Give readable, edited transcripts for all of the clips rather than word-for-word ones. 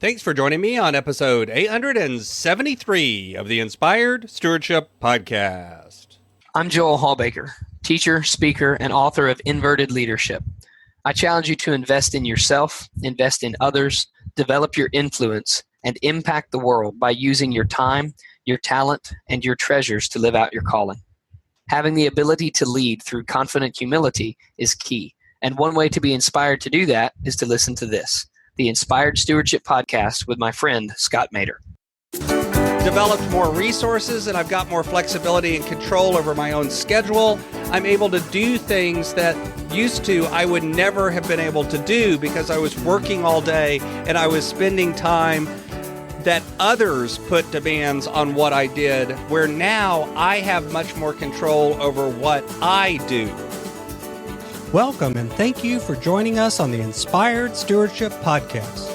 Thanks for joining me on episode 873 of the Inspired Stewardship Podcast. I'm Joel Hallbaker, teacher, speaker, and author of Inverted Leadership. I challenge you to invest in yourself, invest in others, develop your influence, and impact the world by using your time, your talent, and your treasures to live out your calling. Having the ability to lead through confident humility is key, and one way to be inspired to do that is to listen to this, the Inspired Stewardship Podcast with my friend, Scott Mater. Developed more resources and I've got more flexibility and control over my own schedule. I'm able to do things that used to I would never have been able to do because I was working all day and I was spending time that others put demands on what I did, where now I have much more control over what I do. Welcome and thank you for joining us on the Inspired Stewardship Podcast.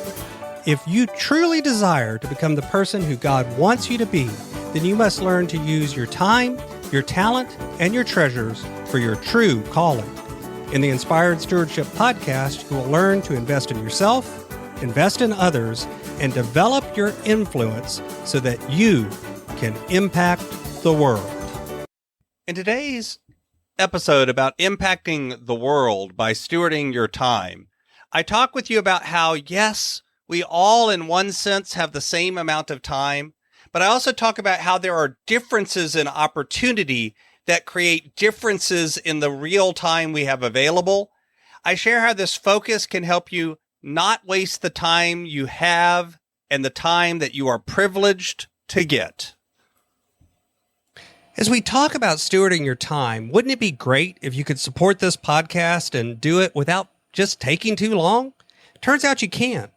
If you truly desire to become the person who God wants you to be, then you must learn to use your time, your talent, and your treasures for your true calling. In the Inspired Stewardship Podcast, you will learn to invest in yourself, invest in others, and develop your influence so that you can impact the world. In today's episode about impacting the world by stewarding your time, I talk with you about how, yes, we all in one sense have the same amount of time, but I also talk about how there are differences in opportunity that create differences in the real time we have available. I share how this focus can help you not waste the time you have and the time that you are privileged to get. As we talk about stewarding your time, wouldn't it be great if you could support this podcast and do it without just taking too long? Turns out you can.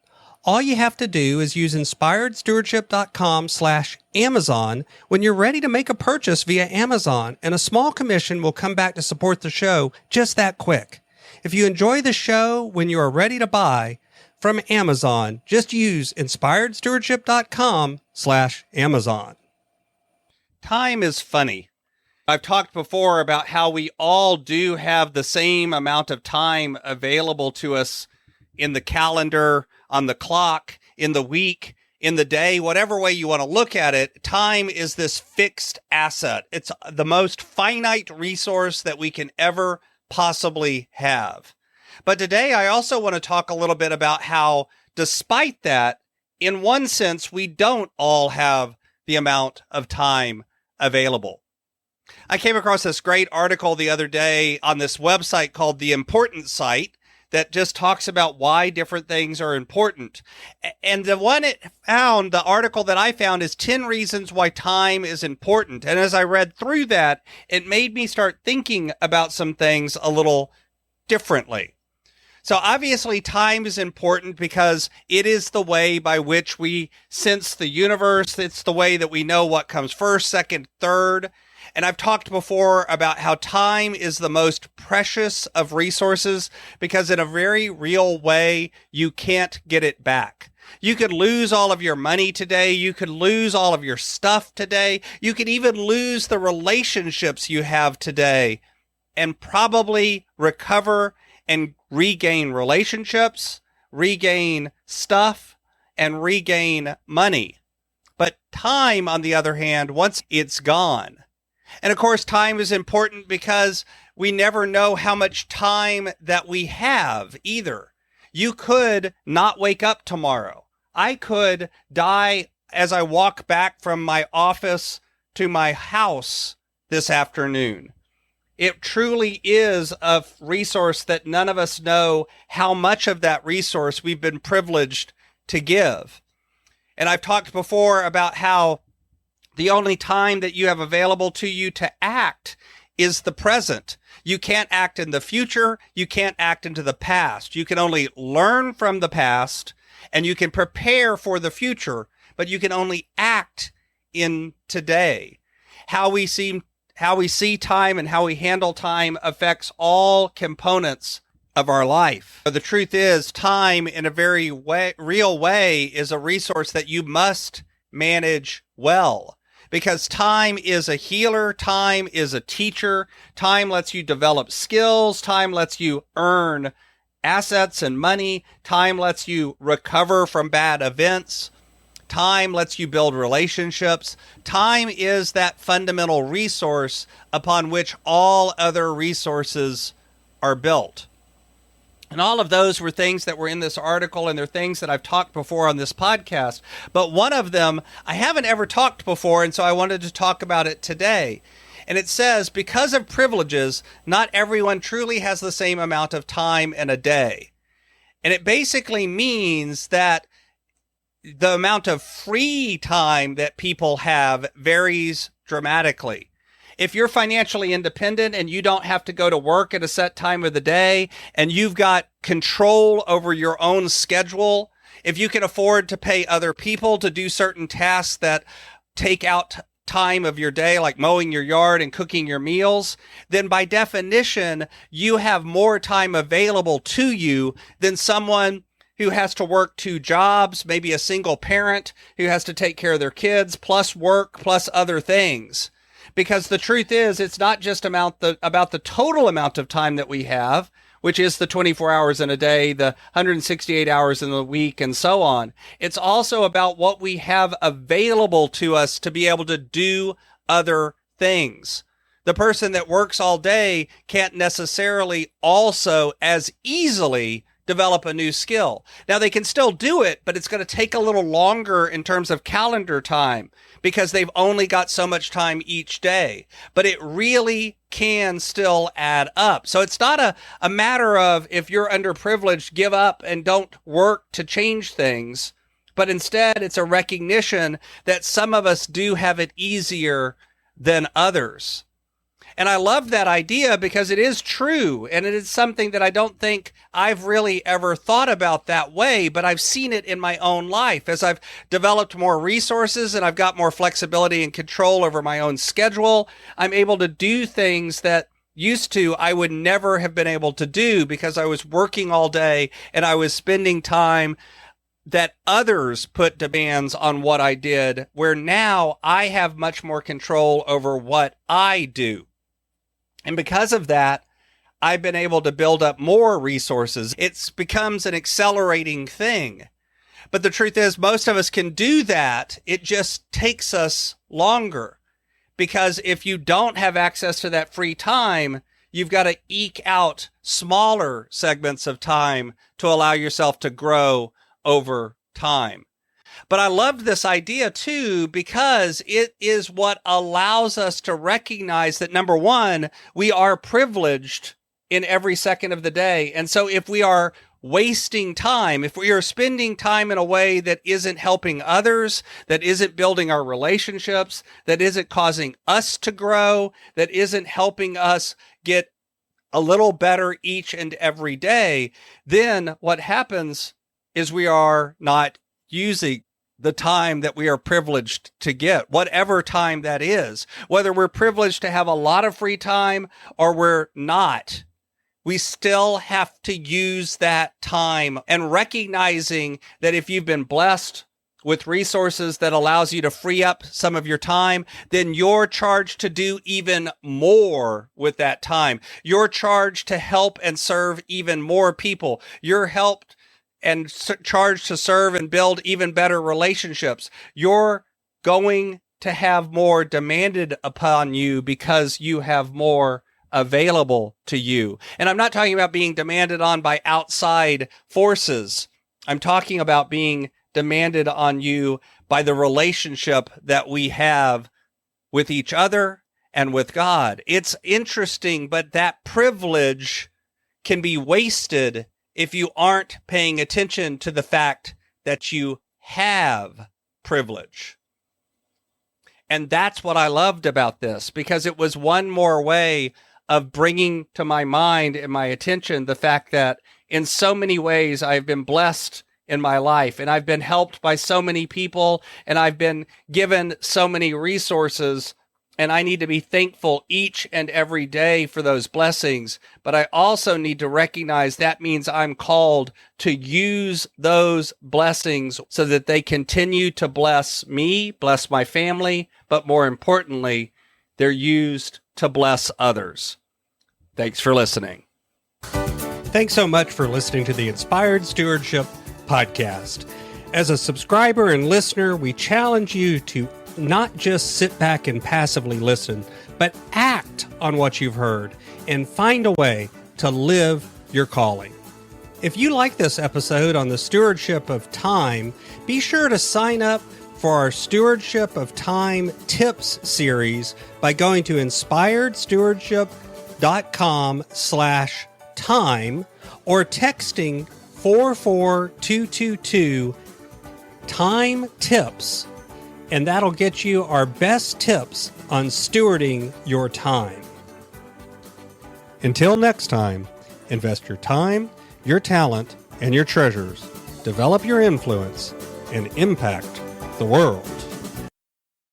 All you have to do is use inspiredstewardship.com/Amazon when you're ready to make a purchase via Amazon, and a small commission will come back to support the show just that quick. If you enjoy the show when you are ready to buy from Amazon, just use inspiredstewardship.com/Amazon. Time is funny. I've talked before about how we all do have the same amount of time available to us in the calendar, on the clock, in the week, in the day, whatever way you want to look at it. Time is this fixed asset. It's the most finite resource that we can ever possibly have. But today I also want to talk a little bit about how, despite that, in one sense, we don't all have the amount of time available. I came across this great article the other day on this website called The Important Site that just talks about why different things are important. And the article that I found is 10 reasons why time is important. And as I read through that, it made me start thinking about some things a little differently. So obviously time is important because it is the way by which we sense the universe. It's the way that we know what comes first, second, third. And I've talked before about how time is the most precious of resources because in a very real way, you can't get it back. You could lose all of your money today. You could lose all of your stuff today. You could even lose the relationships you have today and probably recover and regain relationships, regain stuff, and regain money. But time, on the other hand, once it's gone. And of course, time is important because we never know how much time that we have either. You could not wake up tomorrow. I could die as I walk back from my office to my house this afternoon. It truly is a resource that none of us know how much of that resource we've been privileged to give. And I've talked before about how the only time that you have available to you to act is the present. You can't act in the future. You can't act into the past. You can only learn from the past and you can prepare for the future, but you can only act in today. How we see time and how we handle time affects all components of our life. The truth is, time in a very real way is a resource that you must manage well. Because time is a healer, time is a teacher, time lets you develop skills, time lets you earn assets and money. Time lets you recover from bad events. Time lets you build relationships. Time is that fundamental resource upon which all other resources are built. And all of those were things that were in this article, and they're things that I've talked before on this podcast. But one of them I haven't ever talked before, and so I wanted to talk about it today. And it says, because of privileges, not everyone truly has the same amount of time in a day. And it basically means that the amount of free time that people have varies dramatically. If you're financially independent and you don't have to go to work at a set time of the day and you've got control over your own schedule, if you can afford to pay other people to do certain tasks that take out time of your day, like mowing your yard and cooking your meals, then by definition, you have more time available to you than someone who has to work 2 jobs, maybe a single parent who has to take care of their kids, plus work, plus other things. Because the truth is, it's not just about the total amount of time that we have, which is the 24 hours in a day, the 168 hours in the week, and so on. It's also about what we have available to us to be able to do other things. The person that works all day can't necessarily also as easily develop a new skill. Now, they can still do it, but it's going to take a little longer in terms of calendar time because they've only got so much time each day. But it really can still add up. So it's not a matter of, if you're underprivileged, give up and don't work to change things. But instead, it's a recognition that some of us do have it easier than others. And I love that idea because it is true. And it is something that I don't think I've really ever thought about that way, but I've seen it in my own life as I've developed more resources and I've got more flexibility and control over my own schedule. I'm able to do things that used to I would never have been able to do because I was working all day and I was spending time that others put demands on what I did, where now I have much more control over what I do. And because of that, I've been able to build up more resources. It becomes an accelerating thing. But the truth is, most of us can do that. It just takes us longer. Because if you don't have access to that free time, you've got to eke out smaller segments of time to allow yourself to grow over time. But I love this idea too, because it is what allows us to recognize that, number one, we are privileged in every second of the day. And so if we are wasting time, if we are spending time in a way that isn't helping others, that isn't building our relationships, that isn't causing us to grow, that isn't helping us get a little better each and every day, then what happens is we are not using the time that we are privileged to get, whatever time that is, whether we're privileged to have a lot of free time or we're not. We still have to use that time, and recognizing that if you've been blessed with resources that allows you to free up some of your time, then you're charged to do even more with that time. You're charged to help and serve even more people. You're helped and charged to serve and build even better relationships. You're going to have more demanded upon you because you have more available to you. And I'm not talking about being demanded on by outside forces. I'm talking about being demanded on you by the relationship that we have with each other and with God. It's interesting, but that privilege can be wasted if you aren't paying attention to the fact that you have privilege. And that's what I loved about this, because it was one more way of bringing to my mind and my attention the fact that in so many ways I've been blessed in my life, and I've been helped by so many people, and I've been given so many resources. And I need to be thankful each and every day for those blessings. But I also need to recognize that means I'm called to use those blessings so that they continue to bless me, bless my family, but more importantly, they're used to bless others. Thanks for listening. Thanks so much for listening to the Inspired Stewardship Podcast. As a subscriber and listener, we challenge you to not just sit back and passively listen, but act on what you've heard and find a way to live your calling. If you like this episode on the stewardship of time, be sure to sign up for our Stewardship of Time Tips series by going to inspiredstewardship.com/time or texting 44222 time tips, and that'll get you our best tips on stewarding your time. Until next time, invest your time, your talent, and your treasures. Develop your influence and impact the world.